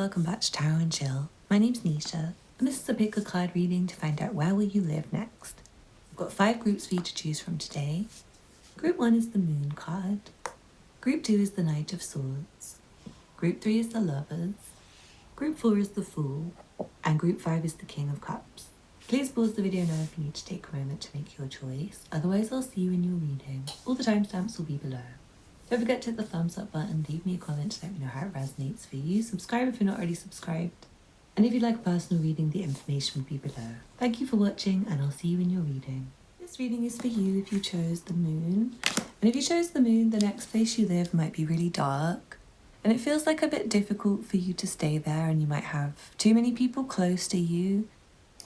welcome back to Tarot and Chill. My name's Nisha, and this is a pick a card reading to find out where will you live next. I've got 5 groups for you to choose from today. Group 1 is the Moon card. Group 2 is the Knight of Swords. Group 3 is the Lovers. Group 4 is the Fool. And Group 5 is the King of Cups. Please pause the video now if you need to take a moment to make your choice. Otherwise, I'll see you in your reading. All the timestamps will be below. Don't forget to hit the thumbs up button, leave me a comment to let me know how it resonates for you, subscribe if you're not already subscribed, and if you'd like a personal reading, the information will be below. Thank you for watching, and I'll see you in your reading. This reading is for you if you chose the Moon, and if you chose the Moon, the next place you live might be really dark, and it feels like a bit difficult for you to stay there, and you might have too many people close to you.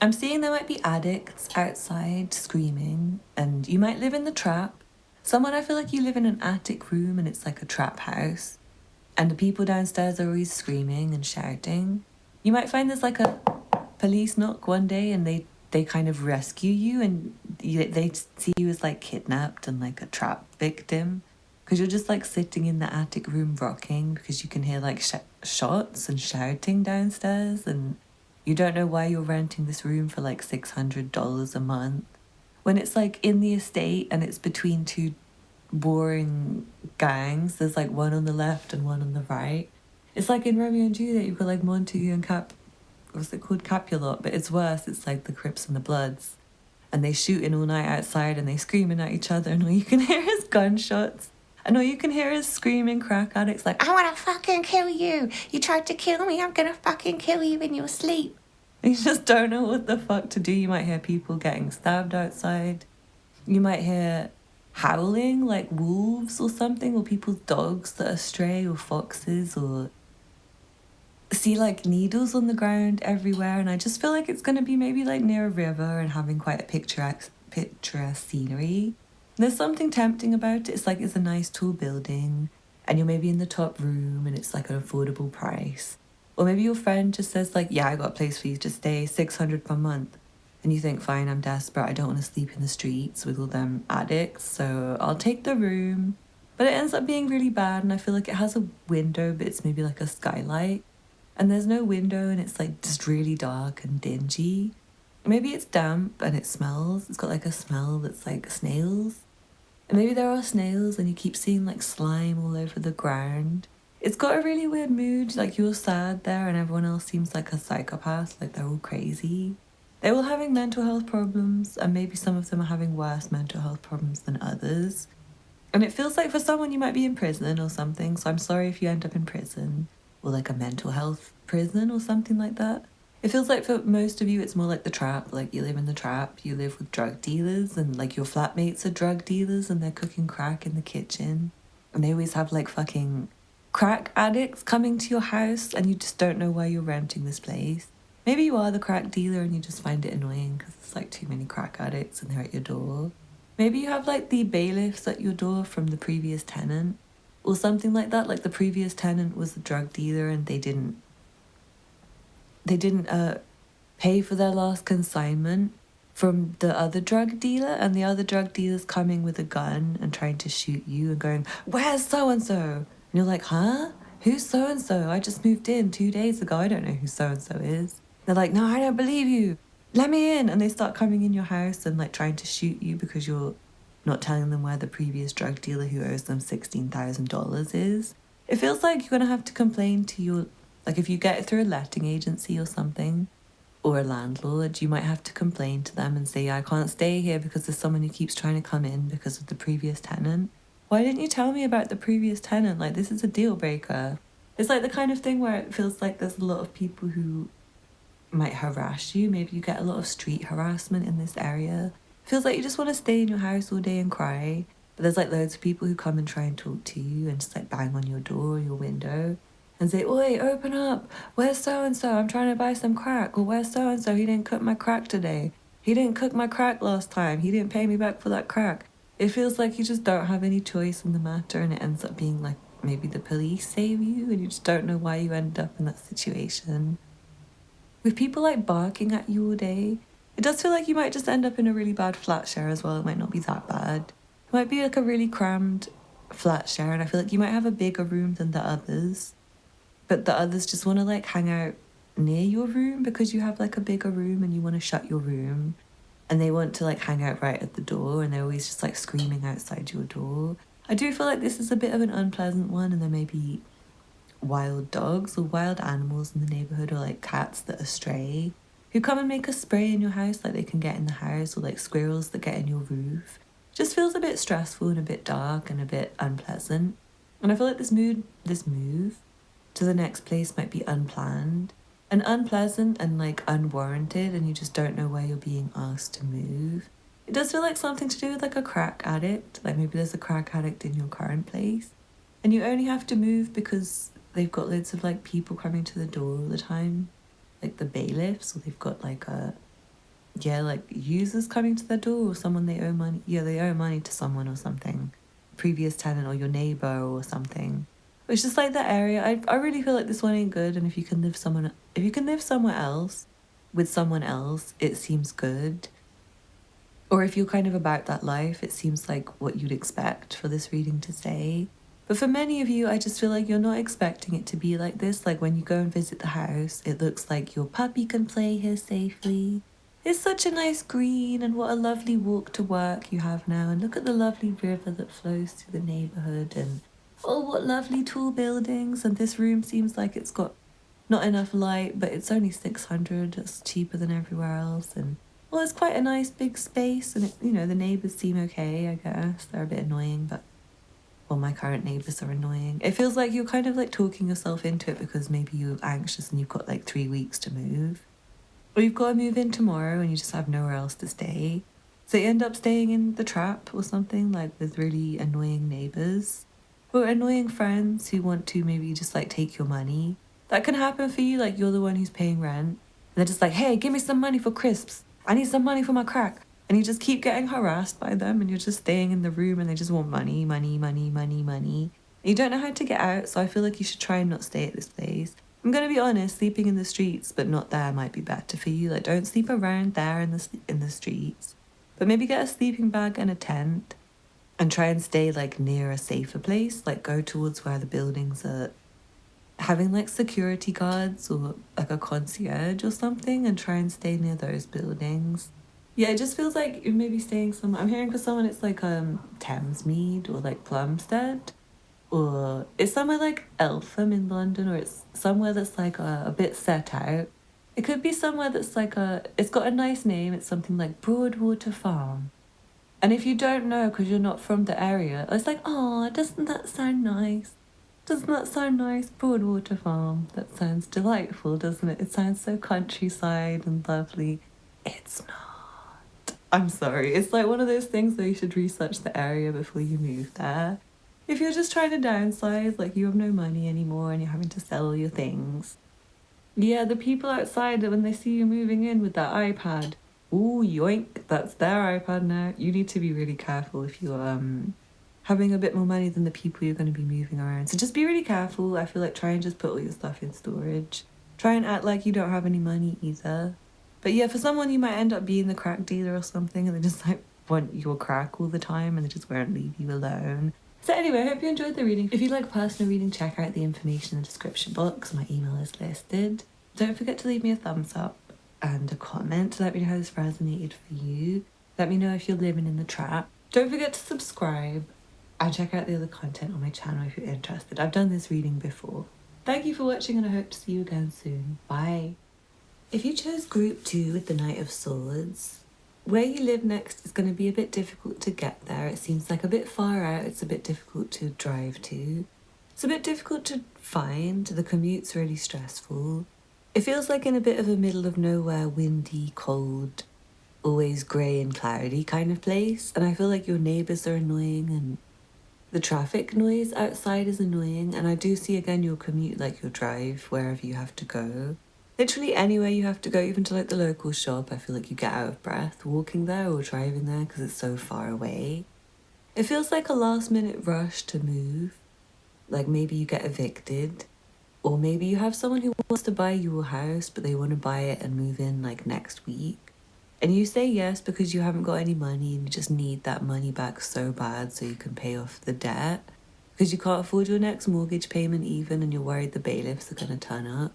I'm seeing there might be addicts outside screaming, and you might live in the trap. Someone, I feel like you live in an attic room and it's like a trap house, and the people downstairs are always screaming and shouting. You might find there's like a police knock one day and they kind of rescue you, and they see you as like kidnapped and like a trap victim, because you're just like sitting in the attic room rocking because you can hear like shots and shouting downstairs, and you don't know why you're renting this room for like $600 a month. When it's like in the estate and it's between 2 warring gangs, there's like one on the left and one on the right. It's like in Romeo and Juliet, you've got like Montague and what's it called? Capulet, but it's worse. It's like the Crips and the Bloods. And they shooting all night outside and they screaming at each other, and all you can hear is gunshots. And all you can hear is screaming crack addicts like, I want to fucking kill you. You tried to kill me. I'm going to fucking kill you in your sleep. You just don't know what the fuck to do. You might hear people getting stabbed outside. You might hear howling like wolves or something, or people's dogs that are stray, or foxes, or see like needles on the ground everywhere. And I just feel like it's going to be maybe like near a river and having quite a picturesque scenery. There's something tempting about it. It's like it's a nice tall building and you're maybe in the top room and it's like an affordable price. Or maybe your friend just says like, yeah, I got a place for you to stay, $600 per month. And you think, fine, I'm desperate. I don't want to sleep in the streets with all them addicts, so I'll take the room. But it ends up being really bad, and I feel like it has a window, but it's maybe like a skylight. And there's no window, and it's like just really dark and dingy. Maybe it's damp and it smells. It's got like a smell that's like snails. And maybe there are snails and you keep seeing like slime all over the ground. It's got a really weird mood, like you're sad there and everyone else seems like a psychopath, like they're all crazy. They're all having mental health problems, and maybe some of them are having worse mental health problems than others. And it feels like for someone you might be in prison or something, so I'm sorry if you end up in prison, or like a mental health prison or something like that. It feels like for most of you it's more like the trap, like you live in the trap, you live with drug dealers, and like your flatmates are drug dealers and they're cooking crack in the kitchen. And they always have like fucking crack addicts coming to your house, and you just don't know why you're renting this place. Maybe you are the crack dealer and you just find it annoying because it's like too many crack addicts and they're at your door. Maybe you have like the bailiffs at your door from the previous tenant or something like that. Like the previous tenant was a drug dealer and they didn't pay for their last consignment from the other drug dealer, and the other drug dealer's coming with a gun and trying to shoot you and going, where's so-and-so? And you're like, huh? Who's so-and-so? I just moved in 2 days ago. I don't know who so-and-so is. They're like, no, I don't believe you. Let me in. And they start coming in your house and like trying to shoot you because you're not telling them where the previous drug dealer who owes them $16,000 is. It feels like you're going to have to complain to your, like if you get it through a letting agency or something, or a landlord, you might have to complain to them and say, I can't stay here because there's someone who keeps trying to come in because of the previous tenant. Why didn't you tell me about the previous tenant? Like, this is a deal breaker. It's like the kind of thing where it feels like there's a lot of people who might harass you. Maybe you get a lot of street harassment in this area. It feels like you just want to stay in your house all day and cry. But there's like loads of people who come and try and talk to you and just like bang on your door or your window and say, oi, open up. Where's so-and-so? I'm trying to buy some crack. Or where's so-and-so? He didn't cook my crack today. He didn't cook my crack last time. He didn't pay me back for that crack. It feels like you just don't have any choice in the matter, and it ends up being like maybe the police save you and you just don't know why you ended up in that situation. With people like barking at you all day, it does feel like you might just end up in a really bad flat share as well. It might not be that bad. It might be like a really crammed flat share, and I feel like you might have a bigger room than the others. but the others just want to like hang out near your room because you have like a bigger room and you want to shut your room, and they want to like hang out right at the door, and they're always just like screaming outside your door. I do feel like this is a bit of an unpleasant one, and there may be wild dogs or wild animals in the neighborhood, or like cats that are stray who come and make a spray in your house, like they can get in the house, or like squirrels that get in your roof. Just feels a bit stressful and a bit dark and a bit unpleasant. And I feel like this move to the next place might be unplanned and unpleasant and like unwarranted, and you just don't know where you're being asked to move. It does feel like something to do with like a crack addict, like maybe there's a crack addict in your current place and you only have to move because they've got loads of like people coming to the door all the time, like the bailiffs, or they've got like like users coming to their door, or someone they owe money. Yeah, they owe money to someone or something, previous tenant or your neighbor or something. It's just like that area. I really feel like this one ain't good. And if you can live somewhere else with someone else, it seems good. Or if you're kind of about that life, it seems like what you'd expect for this reading to say. But for many of you, I just feel like you're not expecting it to be like this. Like when you go and visit the house, it looks like your puppy can play here safely. It's such a nice green, and what a lovely walk to work you have now. And look at the lovely river that flows through the neighborhood, and oh, what lovely tall buildings. And this room seems like it's got not enough light, but it's only 600. It's cheaper than everywhere else. And well, it's quite a nice big space, and the neighbors seem okay, I guess. They're a bit annoying, but well, my current neighbors are annoying. It feels like you're kind of like talking yourself into it because maybe you're anxious and you've got like 3 weeks to move. Or you've got to move in tomorrow and you just have nowhere else to stay. So you end up staying in the trap or something, like with really annoying neighbors or annoying friends who want to maybe just like take your money. That can happen for you, like you're the one who's paying rent and they're just like, hey, give me some money for crisps. I need some money for my crack. And you just keep getting harassed by them, and you're just staying in the room and they just want money, money, money, money, money. And you don't know how to get out, so I feel like you should try and not stay at this place. I'm going to be honest, sleeping in the streets but not there might be better for you. Like, don't sleep around there in the streets. But maybe get a sleeping bag and a tent and try and stay like near a safer place. Like go towards where the buildings are having like security guards or like a concierge or something, and try and stay near those buildings. Yeah, it just feels like you're maybe staying somewhere. I'm hearing for someone it's like Thamesmead or like Plumstead, or it's somewhere like Eltham in London, or it's somewhere that's like a bit set out. It could be somewhere that's like it's got a nice name. It's something like Broadwater Farm. And if you don't know because you're not from the area, it's like, oh, doesn't that sound nice? Doesn't that sound nice? Broadwater Farm. That sounds delightful, doesn't it? It sounds so countryside and lovely. It's not. I'm sorry. It's like one of those things where you should research the area before you move there. If you're just trying to downsize, like you have no money anymore and you're having to sell all your things. Yeah, the people outside, when they see you moving in with that iPad, ooh, yoink, that's their iPad now. You need to be really careful if you're having a bit more money than the people you're going to be moving around. So just be really careful. I feel like try and just put all your stuff in storage. Try and act like you don't have any money either. But yeah, for someone, you might end up being the crack dealer or something, and they just like want your crack all the time and they just won't leave you alone. So anyway, I hope you enjoyed the reading. If you like personal reading, check out the information in the description box. My email is listed. Don't forget to leave me a thumbs up and a comment to let me know how this resonated for you. Let me know if you're living in the trap. Don't forget to subscribe and check out the other content on my channel if you're interested. I've done this reading before. Thank you for watching, and I hope to see you again soon. Bye. If you chose group 2 with the Knight of Swords, where you live next is going to be a bit difficult to get there. It seems like a bit far out. It's a bit difficult to drive to. It's a bit difficult to find. The commute's really stressful. It feels like in a bit of a middle of nowhere, windy, cold, always grey and cloudy kind of place. And I feel like your neighbours are annoying and the traffic noise outside is annoying. And I do see again your commute, like your drive, wherever you have to go. Literally anywhere you have to go, even to like the local shop, I feel like you get out of breath walking there or driving there because it's so far away. It feels like a last minute rush to move. Like maybe you get evicted, or maybe you have someone who wants to buy you a house but they want to buy it and move in like next week. And you say yes because you haven't got any money and you just need that money back so bad so you can pay off the debt. because you can't afford your next mortgage payment even, and you're worried the bailiffs are going to turn up.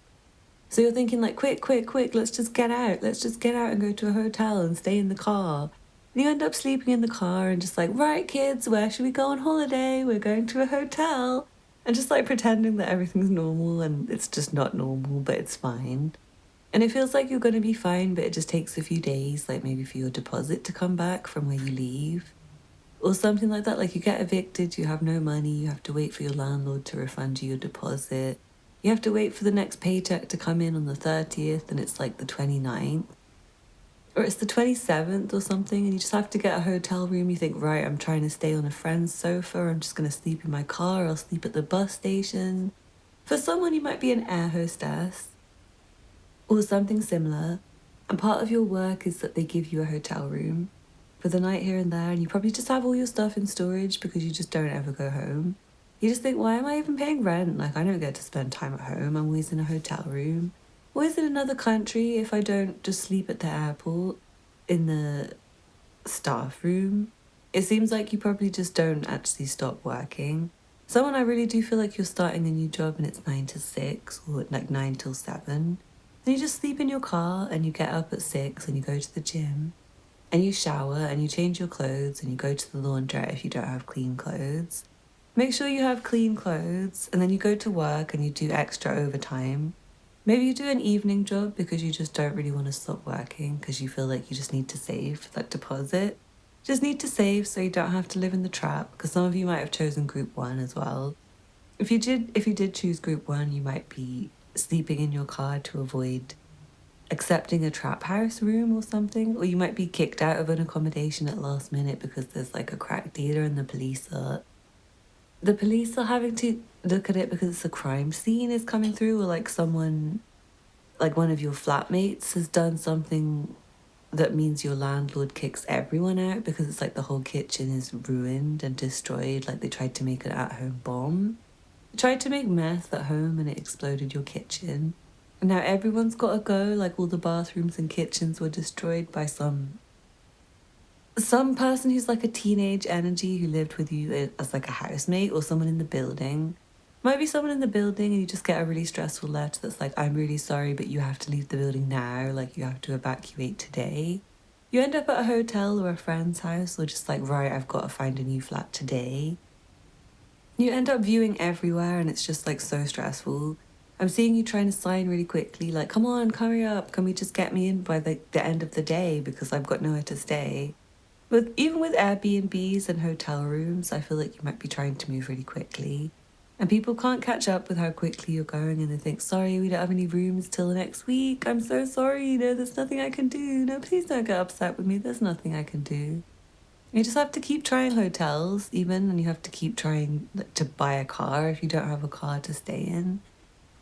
So you're thinking like, quick, let's just get out. Let's just get out and go to a hotel and stay in the car. And you end up sleeping in the car and just like, right, kids, where should we go on holiday? We're going to a hotel. And just like pretending that everything's normal, and it's just not normal, but it's fine. And it feels like you're going to be fine, but it just takes a few days, like maybe for your deposit to come back from where you leave. Or something like that, like you get evicted, you have no money, you have to wait for your landlord to refund you your deposit. You have to wait for the next paycheck to come in on the 30th, and it's like the 29th. Or it's the 27th or something, and you just have to get a hotel room. You think, right, I'm trying to stay on a friend's sofa, I'm just going to sleep in my car, I'll sleep at the bus station. For someone, you might be an air hostess or something similar, and part of your work is that they give you a hotel room for the night here and there, and you probably just have all your stuff in storage because you just don't ever go home. You just think, why am I even paying rent? Like, I don't get to spend time at home. I'm always in a hotel room. Always in another country if I don't just sleep at the airport in the staff room. It seems like you probably just don't actually stop working. Someone, I really do feel like you're starting a new job and it's 9 to 6 or like 9 till 7. And you just sleep in your car and you get up at 6 and you go to the gym and you shower and you change your clothes and you go to the laundrette if you don't have clean clothes. Make sure you have clean clothes, and then you go to work and you do extra overtime. Maybe you do an evening job because you just don't really want to stop working because you feel like you just need to save for that deposit. Just need to save so you don't have to live in the trap, because some of you might have chosen group 1 as well. If you did choose group 1, you might be sleeping in your car to avoid accepting a trap house room or something, or you might be kicked out of an accommodation at last minute because there's like a crack dealer and the police are having to look at it because it's a crime scene is coming through, or like someone, like one of your flatmates has done something that means your landlord kicks everyone out because it's like the whole kitchen is ruined and destroyed, like they tried to make an at-home bomb. They tried to make meth at home and it exploded your kitchen. And now everyone's got to go, like all the bathrooms and kitchens were destroyed by some person who's like a teenage energy who lived with you as like a housemate, or someone in the building. Might be someone in the building and you just get a really stressful letter that's like, I'm really sorry, but you have to leave the building now, like you have to evacuate today. You end up at a hotel or a friend's house, or just like, right, I've got to find a new flat today. You end up viewing everywhere and it's just like so stressful. I'm seeing you trying to sign really quickly, like, come on, hurry up, can we just get me in by the end of the day because I've got nowhere to stay. But even with Airbnbs and hotel rooms, I feel like you might be trying to move really quickly. And people can't catch up with how quickly you're going, and they think, sorry, we don't have any rooms till next week. I'm so sorry, there's nothing I can do. No, please don't get upset with me. There's nothing I can do. You just have to keep trying hotels even, and you have to keep trying to buy a car if you don't have a car to stay in.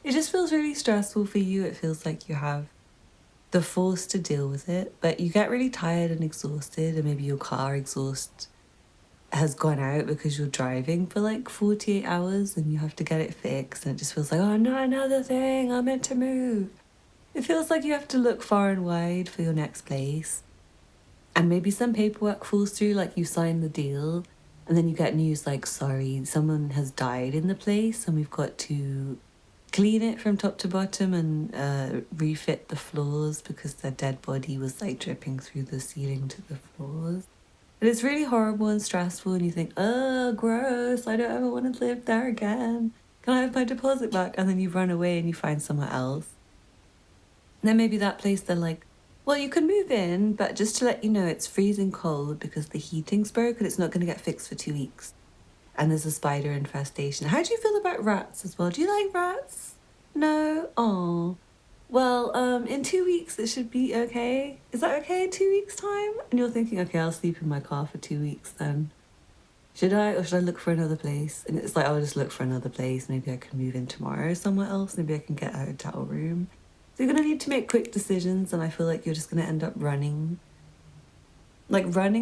It just feels really stressful for you. It feels like you have the force to deal with it, but you get really tired and exhausted, and maybe your car exhaust has gone out because you're driving for like 48 hours and you have to get it fixed, and it just feels like, oh no, another thing, I'm meant to move. It feels like you have to look far and wide for your next place, and maybe some paperwork falls through, like you sign the deal and then you get news like, sorry, someone has died in the place and we've got to clean it from top to bottom and refit the floors because their dead body was like dripping through the ceiling to the floors. And it's really horrible and stressful, and you think, oh, gross, I don't ever want to live there again. Can I have my deposit back? And then you run away and you find somewhere else. And then maybe that place, they're like, well, you can move in, but just to let you know, it's freezing cold because the heating's broke and it's not going to get fixed for 2 weeks. And there's a spider infestation. How do you feel about rats as well? Do you like rats? No? Oh. Well, in 2 weeks it should be okay. Is that okay in 2 weeks' time? And you're thinking, okay, I'll sleep in my car for 2 weeks then. Should I, or should I look for another place? And it's like, I'll just look for another place. Maybe I can move in tomorrow somewhere else. Maybe I can get a hotel room. So you're going to need to make quick decisions, and I feel like you're just going to end up running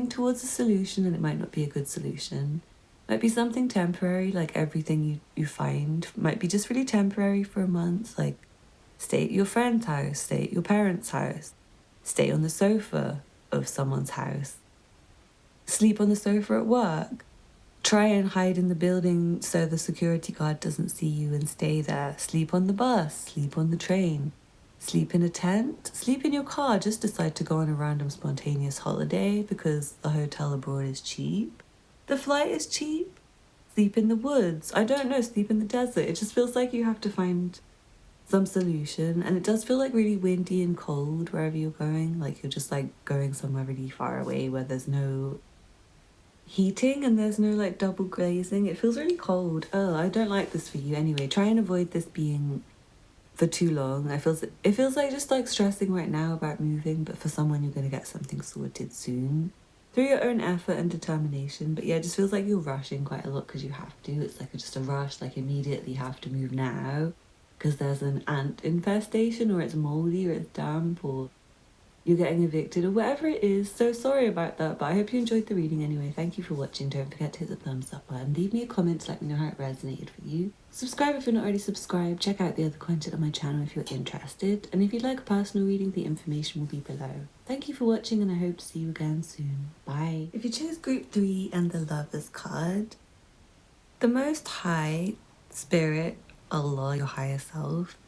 towards a solution, and it might not be a good solution. Might be something temporary, like everything you find might be just really temporary for a month, like stay at your friend's house, stay at your parents' house, stay on the sofa of someone's house, sleep on the sofa at work, Try and hide in the building so the security guard doesn't see you and stay there. Sleep on the bus, sleep on the train, sleep in a tent, sleep in your car. Just decide to go on a random spontaneous holiday because the hotel abroad is cheap. The flight is cheap. Sleep in the woods. I don't know, sleep in the desert. It just feels like you have to find some solution. And it does feel like really windy and cold wherever you're going. Like you're just like going somewhere really far away where there's no heating and there's no like double glazing. It feels really cold. Oh, I don't like this for you anyway. Try and avoid this being for too long. It feels like just like stressing right now about moving, but for someone you're going to get something sorted soon through your own effort and determination. But yeah, it just feels like you're rushing quite a lot because you have to. It's like just a rush, like immediately have to move now because there's an ant infestation or it's moldy or it's damp or you're getting evicted or whatever it is. So sorry about that, but I hope you enjoyed the reading anyway. Thank you for watching. Don't forget to hit the thumbs up button. Leave me a comment to let me know how it resonated for you. Subscribe if you're not already subscribed. Check out the other content on my channel if you're interested. And if you'd like a personal reading, the information will be below. Thank you for watching and I hope to see you again soon. Bye. If you chose group 3 and the Lovers card, the Most High, Spirit, Allah, your higher self,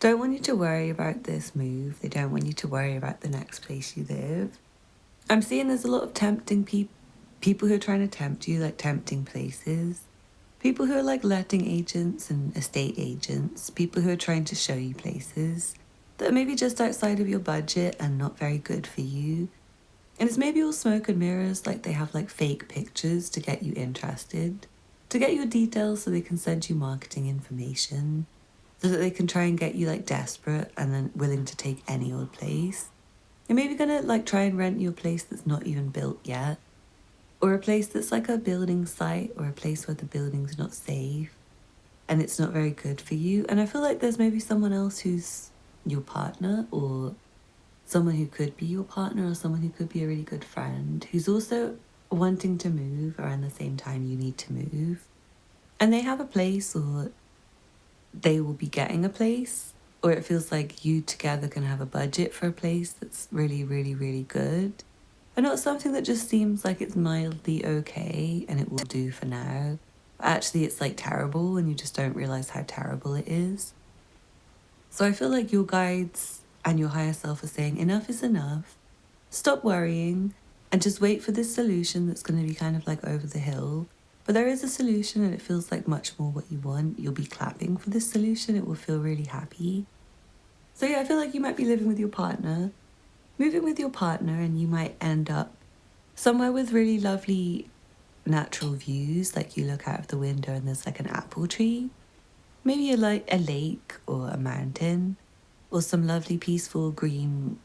don't want you to worry about this move. They don't want you to worry about the next place you live. I'm seeing there's a lot of tempting people who are trying to tempt you, like tempting places. People who are like letting agents and estate agents. People who are trying to show you places that are maybe just outside of your budget and not very good for you. And it's maybe all smoke and mirrors, like they have like fake pictures to get you interested, to get your details so they can send you marketing information, so that they can try and get you like desperate and then willing to take any old place. You're maybe gonna like try and rent you a place that's not even built yet, or a place that's like a building site or a place where the building's not safe and it's not very good for you. And I feel like there's maybe someone else who's your partner or someone who could be your partner or someone who could be a really good friend who's also wanting to move around the same time you need to move. And they have a place or they will be getting a place, or it feels like you together can have a budget for a place that's really, really, really good. And not something that just seems like it's mildly okay and it will do for now. But actually it's like terrible and you just don't realize how terrible it is. So I feel like your guides and your higher self are saying enough is enough. Stop worrying and just wait for this solution that's going to be kind of like over the hill. But there is a solution and it feels like much more what you want. You'll be clapping for this solution. It will feel really happy. So yeah, I feel like you might be living with your partner, moving with your partner, and you might end up somewhere with really lovely natural views. Like you look out of the window and there's like an apple tree, maybe a lake or a mountain, or some lovely peaceful green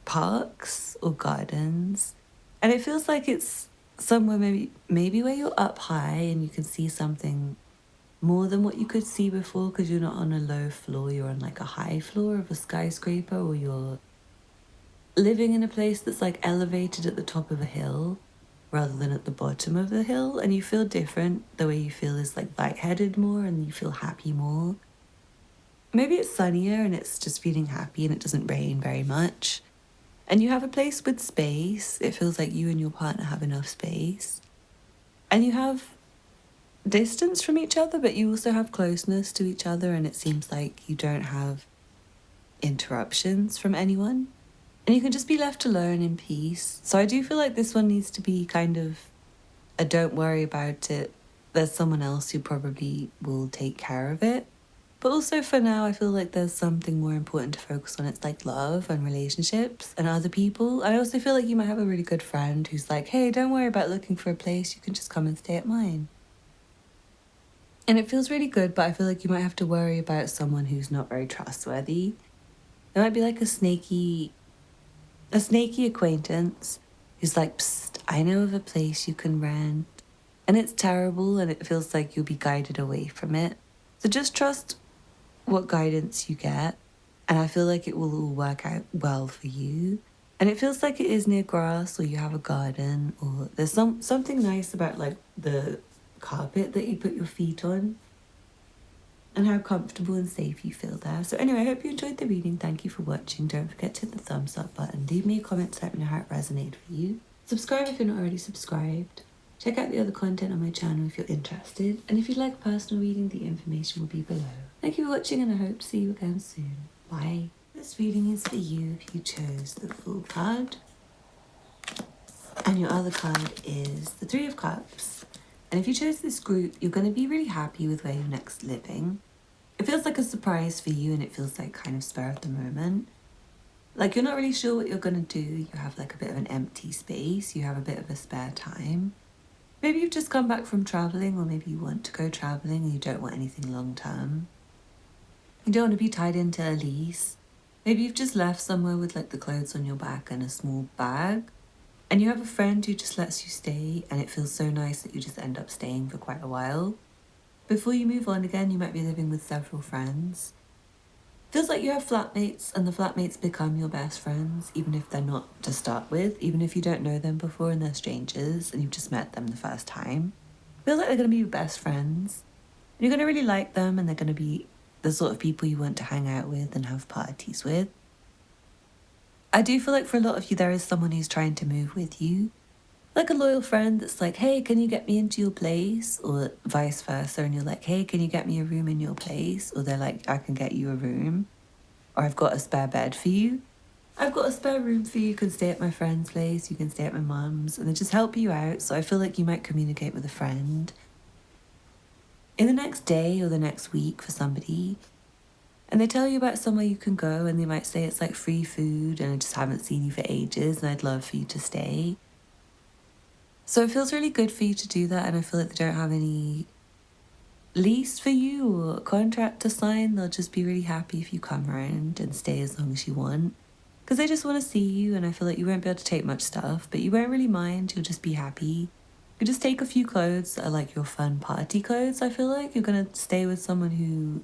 parks or gardens. And it feels like it's somewhere maybe where you're up high and you can see something more than what you could see before because you're not on a low floor, you're on like a high floor of a skyscraper, or you're living in a place that's like elevated at the top of a hill rather than at the bottom of the hill, and you feel different. The way you feel is like lightheaded more and you feel happy more. Maybe it's sunnier and it's just feeling happy and it doesn't rain very much. And you have a place with space. It feels like you and your partner have enough space. And you have distance from each other, but you also have closeness to each other. And it seems like you don't have interruptions from anyone. And you can just be left alone in peace. So I do feel like this one needs to be kind of a don't worry about it. There's someone else who probably will take care of it. But also for now, I feel like there's something more important to focus on. It's like love and relationships and other people. And I also feel like you might have a really good friend who's like, hey, don't worry about looking for a place. You can just come and stay at mine. And it feels really good, but I feel like you might have to worry about someone who's not very trustworthy. There might be like a snaky acquaintance who's like, psst, I know of a place you can rent. And it's terrible and it feels like you'll be guided away from it. So just trust what guidance you get, and I feel like it will all work out well for you. And it feels like it is near grass, or you have a garden, or there's something nice about like the carpet that you put your feet on and how comfortable and safe you feel there. So anyway, I hope you enjoyed the reading. Thank you for watching. Don't forget to hit the thumbs up button. Leave me a comment to let me know how it resonated for you. Subscribe if you're not already subscribed. Check out the other content on my channel if you're interested, and if you'd like personal reading, the information will be below. Thank you for watching, and I hope to see you again soon. Bye. This reading is for you if you chose the Fool card, and your other card is the Three of Cups. And if you chose this group, you're going to be really happy with where you're next living. It feels like a surprise for you, and it feels like kind of spur of the moment. Like you're not really sure what you're going to do. You have like a bit of an empty space. You have a bit of a spare time. Maybe you've just come back from traveling, or maybe you want to go traveling and you don't want anything long term. You don't want to be tied into a lease. Maybe you've just left somewhere with like the clothes on your back and a small bag, and you have a friend who just lets you stay, and it feels so nice that you just end up staying for quite a while. Before you move on again, you might be living with several friends. Feels like you have flatmates, and the flatmates become your best friends, even if they're not to start with, even if you don't know them before and they're strangers and you've just met them the first time. Feels like they're going to be your best friends. And you're going to really like them, and they're going to be the sort of people you want to hang out with and have parties with. I do feel like for a lot of you, there is someone who's trying to move with you. Like a loyal friend that's like, hey, can you get me into your place? Or vice versa, and you're like, hey, can you get me a room in your place? Or they're like, I can get you a room. Or I've got a spare bed for you. I've got a spare room for you. You can stay at my friend's place. You can stay at my mum's. And they just help you out. So I feel like you might communicate with a friend in the next day or the next week for somebody. And they tell you about somewhere you can go, and they might say it's like free food, and I just haven't seen you for ages and I'd love for you to stay. So it feels really good for you to do that, and I feel like they don't have any lease for you or contract to sign. They'll just be really happy if you come around and stay as long as you want, because they just want to see you, and I feel like you won't be able to take much stuff, but you won't really mind. You'll just be happy. You just take a few clothes that are like your fun party clothes. I feel like you're going to stay with someone who,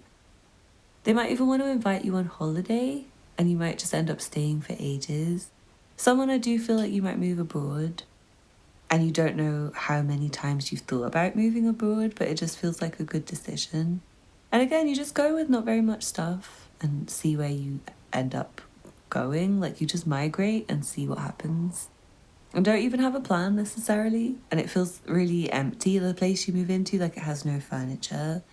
they might even want to invite you on holiday, and you might just end up staying for ages. Someone I do feel like you might move abroad, and you don't know how many times you've thought about moving abroad, but it just feels like a good decision. And again, you just go with not very much stuff and see where you end up going. Like you just migrate and see what happens. And don't even have a plan necessarily. And it feels really empty, the place you move into, like it has no furniture.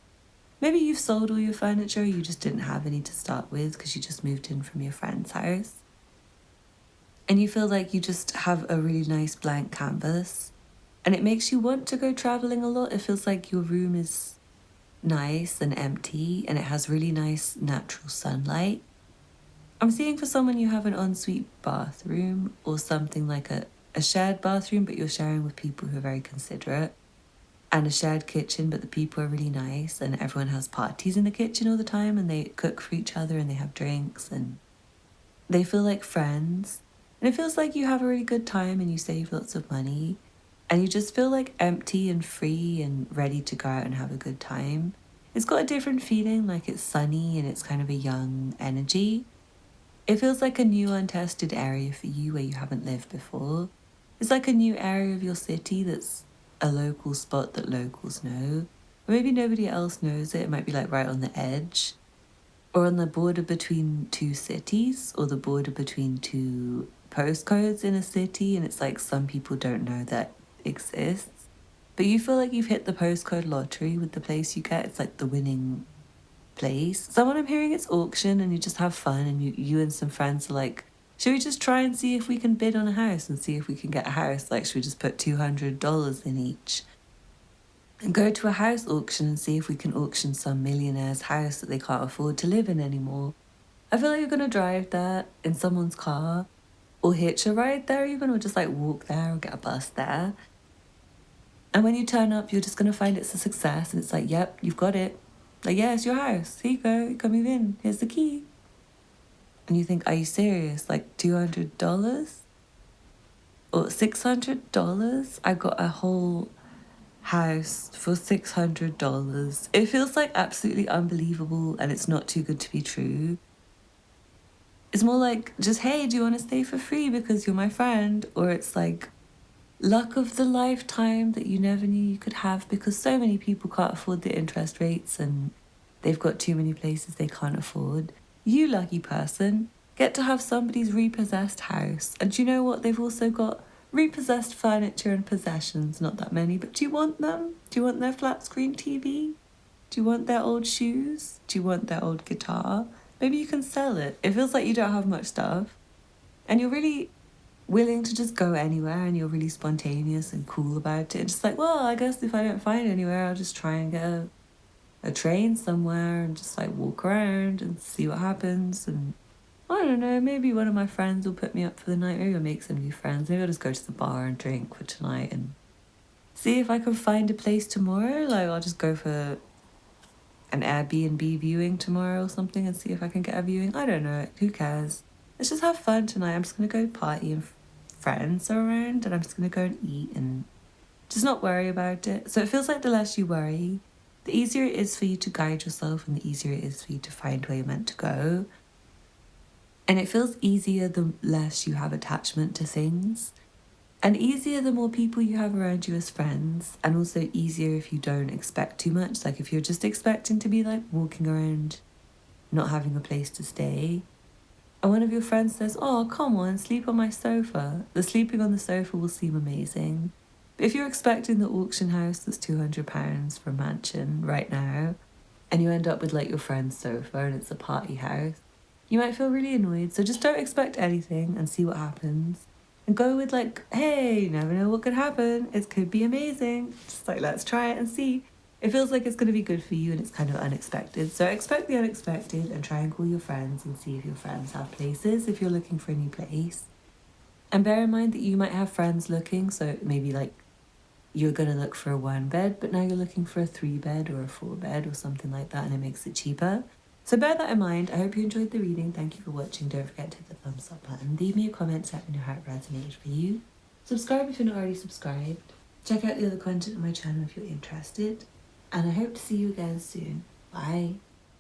Maybe you've sold all your furniture, or you just didn't have any to start with because you just moved in from your friend's house. And you feel like you just have a really nice blank canvas, and it makes you want to go traveling a lot. It feels like your room is nice and empty, and it has really nice natural sunlight. I'm seeing for someone you have an ensuite bathroom, or something like a shared bathroom, but you're sharing with people who are very considerate, and a shared kitchen, but the people are really nice, and everyone has parties in the kitchen all the time, and they cook for each other, and they have drinks, and they feel like friends. And it feels like you have a really good time, and you save lots of money, and you just feel like empty and free and ready to go out and have a good time. It's got a different feeling, like it's sunny and it's kind of a young energy. It feels like a new untested area for you where you haven't lived before. It's like a new area of your city that's a local spot that locals know. Or maybe nobody else knows it. It might be like right on the edge, or on the border between two cities, or the border between two postcodes in a city, and it's like some people don't know that exists. But you feel like you've hit the postcode lottery with the place you get. It's like the winning place. Someone I'm hearing it's auction, and you just have fun, and you and some friends are like, should we just try and see if we can bid on a house and see if we can get a house? Like, should we just put $200 in each? And go to a house auction and see if we can auction some millionaire's house that they can't afford to live in anymore. I feel like you're going to drive there in someone's car, or hitch a ride there even, or just like walk there or get a bus there. And when you turn up, you're just going to find it's a success, and it's like, yep, you've got it. Like, yeah, it's your house. Here you go. You can move in. Here's the key. And you think, are you serious? Like $200? Or $600? I got a whole house for $600. It feels like absolutely unbelievable, and it's not too good to be true. It's more like just, hey, do you want to stay for free because you're my friend? Or it's like luck of the lifetime that you never knew you could have, because so many people can't afford the interest rates and they've got too many places they can't afford. You lucky person get to have somebody's repossessed house. And do you know what? They've also got repossessed furniture and possessions, not that many, but do you want them? Do you want their flat screen TV? Do you want their old shoes? Do you want their old guitar? Maybe you can sell it. It feels like you don't have much stuff. And you're really willing to just go anywhere, and you're really spontaneous and cool about it. Just like, well, I guess if I don't find anywhere, I'll just try and get a train somewhere and just like walk around and see what happens. And I don't know, maybe one of my friends will put me up for the night. Maybe I'll make some new friends. Maybe I'll just go to the bar and drink for tonight and see if I can find a place tomorrow. Like, I'll just go for an Airbnb viewing tomorrow or something and see if I can get a viewing. I don't know. Who cares? Let's just have fun tonight. I'm just going to go party and friends are around, and I'm just going to go and eat and just not worry about it. So it feels like the less you worry, the easier it is for you to guide yourself, and the easier it is for you to find where you're meant to go. And it feels easier the less you have attachment to things, and easier the more people you have around you as friends, and also easier if you don't expect too much. Like if you're just expecting to be like walking around not having a place to stay, and one of your friends says, oh, come on, sleep on my sofa. The sleeping on the sofa will seem amazing. But if you're expecting the auction house that's £200 for a mansion right now, and you end up with like your friend's sofa and it's a party house, you might feel really annoyed. So just don't expect anything and see what happens. And go with like, hey, you never know what could happen. It could be amazing. Just like, let's try it and see. It feels like it's going to be good for you, and it's kind of unexpected. So expect the unexpected and try and call your friends and see if your friends have places if you're looking for a new place. And bear in mind that you might have friends looking, so maybe like you're going to look for a 1 bed, but now you're looking for a 3 bed or a 4 bed or something like that, and it makes it cheaper. So bear that in mind. I hope you enjoyed the reading. Thank you for watching. Don't forget to hit the thumbs up button. Leave me a comment, let me know how it resonated for you. Subscribe if you're not already subscribed. Check out the other content on my channel if you're interested. And I hope to see you again soon. Bye.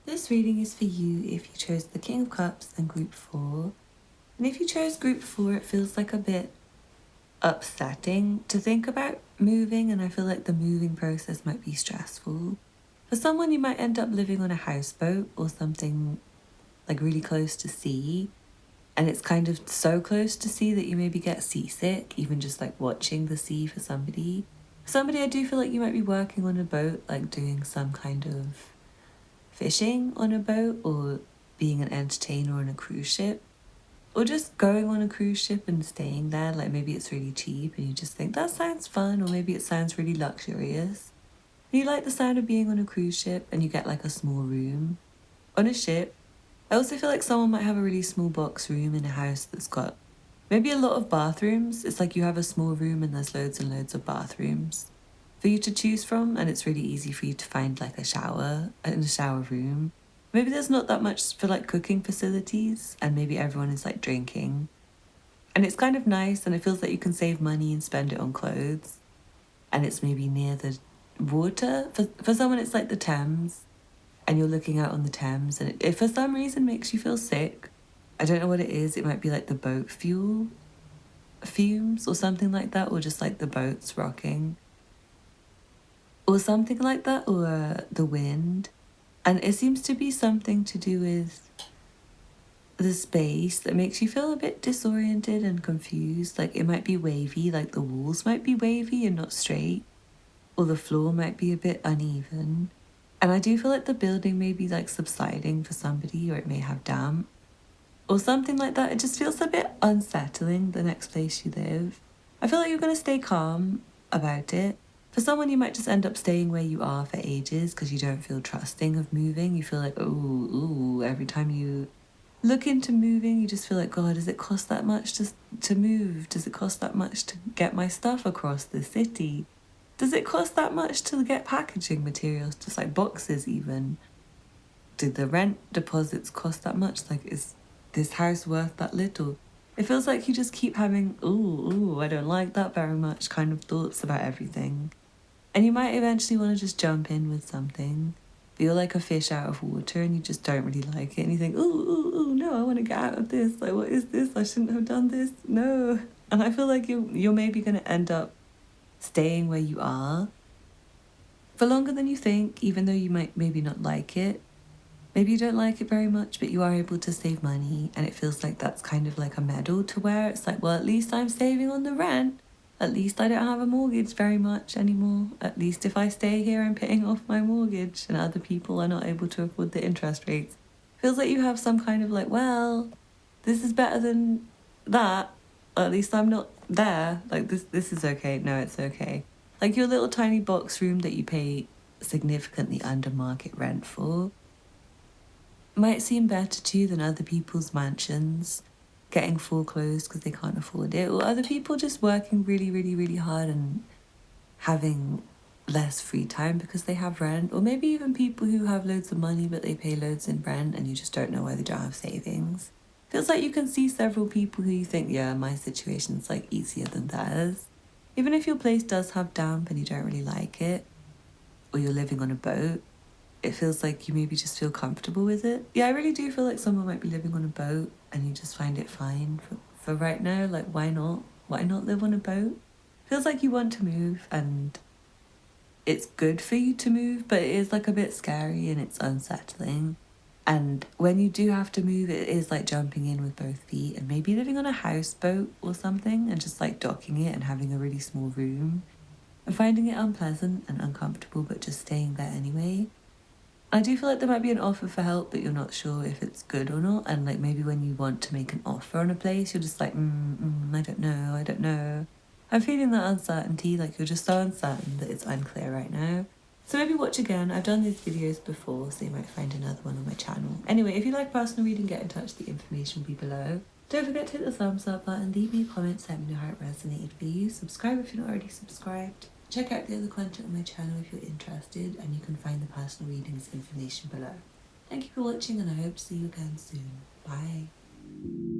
This reading is for you if you chose the King of Cups and Group 4. And if you chose Group 4, it feels like a bit upsetting to think about moving, and I feel like the moving process might be stressful. For someone, you might end up living on a houseboat or something like really close to sea, and it's kind of so close to sea that you maybe get seasick, even just like watching the sea for somebody. I do feel like you might be working on a boat, like doing some kind of fishing on a boat, or being an entertainer on a cruise ship, or just going on a cruise ship and staying there. Like maybe it's really cheap and you just think that sounds fun, or maybe it sounds really luxurious. You like the sound of being on a cruise ship and you get like a small room on a ship. I also feel like someone might have a really small box room in a house that's got maybe a lot of bathrooms. It's like you have a small room and there's loads and loads of bathrooms for you to choose from, and it's really easy for you to find like a shower in a shower room. Maybe there's not that much for like cooking facilities, and maybe everyone is like drinking. And it's kind of nice, and it feels like you can save money and spend it on clothes. And it's maybe near the water. For someone, it's like the Thames, and you're looking out on the Thames, and it for some reason makes you feel sick. I don't know what it is. It might be like the boat fumes or something like that, or just like the boats rocking or something like that, or the wind. And it seems to be something to do with the space that makes you feel a bit disoriented and confused. Like it might be wavy, like the walls might be wavy and not straight, or the floor might be a bit uneven. And I do feel like the building may be like subsiding for somebody, or it may have damp or something like that. It just feels a bit unsettling, the next place you live. I feel like you're going to stay calm about it. For someone, you might just end up staying where you are for ages because you don't feel trusting of moving. You feel like, ooh, every time you look into moving, you just feel like, God, does it cost that much to move? Does it cost that much to get my stuff across the city? Does it cost that much to get packaging materials, just like boxes even? Did the rent deposits cost that much? Like, is this house worth that little? It feels like you just keep having, I don't like that very much kind of thoughts about everything. And you might eventually want to just jump in with something. Feel like a fish out of water and you just don't really like it. And you think, no, I want to get out of this. Like, what is this? I shouldn't have done this. No. And I feel like you're maybe going to end up staying where you are for longer than you think, even though you might maybe not like it. Maybe you don't like it very much, but you are able to save money, and it feels like that's kind of like a medal to wear. It's like, well, at least I'm saving on the rent. At least I don't have a mortgage very much anymore. At least if I stay here, I'm paying off my mortgage, and other people are not able to afford the interest rates. Feels like you have some kind of like, well, this is better than that. At least I'm not there. Like this is okay. No, it's okay. Like your little tiny box room that you pay significantly under market rent for might seem better to you than other people's mansions getting foreclosed because they can't afford it, or other people just working really, really, really hard and having less free time because they have rent, or maybe even people who have loads of money but they pay loads in rent and you just don't know why they don't have savings. Feels like you can see several people who you think, yeah, my situation's like easier than theirs. Even if your place does have damp and you don't really like it, or you're living on a boat, it feels like you maybe just feel comfortable with it. Yeah, I really do feel like someone might be living on a boat and you just find it fine for right now. Like, why not? Why not live on a boat? Feels like you want to move and it's good for you to move, but it is like a bit scary and it's unsettling. And when you do have to move, it is like jumping in with both feet and maybe living on a houseboat or something and just like docking it and having a really small room and finding it unpleasant and uncomfortable, but just staying there anyway. I do feel like there might be an offer for help, but you're not sure if it's good or not. And like maybe when you want to make an offer on a place, you're just like, I don't know, I don't know. I'm feeling that uncertainty, like you're just so uncertain that it's unclear right now. So maybe watch again. I've done these videos before, so you might find another one on my channel. Anyway, if you like personal reading, get in touch. The information will be below. Don't forget to hit the thumbs up button, leave me a comment, let me know how it resonated for you. Subscribe if you're not already subscribed. Check out the other content on my channel if you're interested, and you can find the personal readings information below. Thank you for watching, and I hope to see you again soon. Bye.